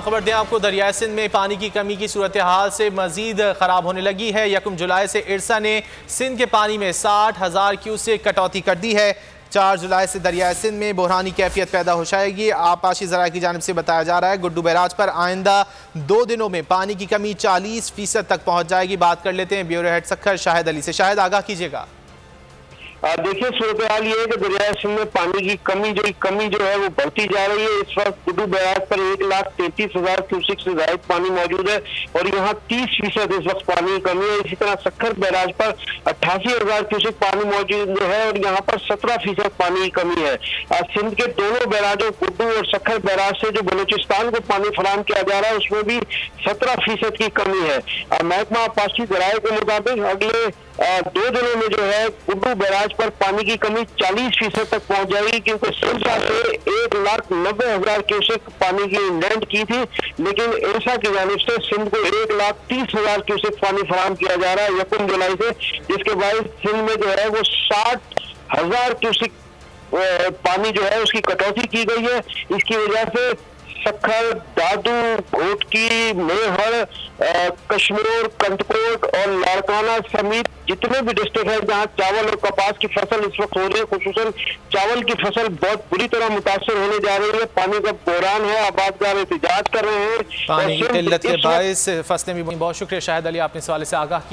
खबर दें आपको, दरियाए सिंध में पानी की कमी की सूरत हाल से मजीद खराब होने लगी है। 1 जुलाई से इरसा ने सिंध के पानी में 60,000 क्यूसेक कटौती कर दी है। 4 जुलाई से दरियाए सिंध में बहरानी कैफियत पैदा हो जाएगी। आपाशी ज़राए की जानिब से बताया जा रहा है गुड्डू बैराज पर आइंदा 2 दिनों में पानी की कमी 40% तक पहुंच जाएगी। बात कर लेते हैं ब्यूरो हेड सक्खर शाहिद अली से। शाहिद, आगाह कीजिएगा। देखिए, सूरत हाल ये है कि दरियाए सिंध में पानी की कमी जो है वो बढ़ती जा रही है। इस वक्त गुड्डू बैराज पर 1,33,000 क्यूसेक से ज्यादा पानी मौजूद है और यहाँ 30% इस वक्त पानी की कमी है। इसी तरह सक्खर बैराज पर 88,000 क्यूसेक पानी मौजूद है और यहाँ पर 17% पानी की कमी है। सिंध के दोनों बैराजों गुड्डू और सक्खर बैराज से जो बलूचिस्तान को पानी फराहम किया जा रहा है उसमें भी 17% की कमी है। महकमा आपाशी ज़राए के मुताबिक अगले 2 दिनों में जो है गुड्डू बैराज पर पानी की कमी 40% तक पहुंच जाएगी, क्योंकि सिरसा से 1,90,000 क्यूसेक पानी की इंडेंट की थी, लेकिन इरसा की जानिब से सिंध को 1,30,000 क्यूसेक पानी फराहम किया जा रहा है 1 जुलाई से, जिसके बाद सिंध में जो है वो 60,000 क्यूसेक पानी जो है उसकी कटौती की गई है। इसकी वजह से सक्खर, दादू, घोटकी, मेहर, कश्मीर, कंटकोट और लाड़काना समेत जितने भी डिस्ट्रिक्ट हैं जहां चावल और कपास की फसल इस वक्त हो रही है, खुसूसन चावल की फसल बहुत बुरी तरह मुतासर होने जा रही है। पानी का बहरान है, आबादगार एहतिजाज कर रहे हैं। पानी की किल्लत के बायस फसलें भी। बहुत शुक्रिया शाहिद अली, आपने इस हवाले से आगाह किया।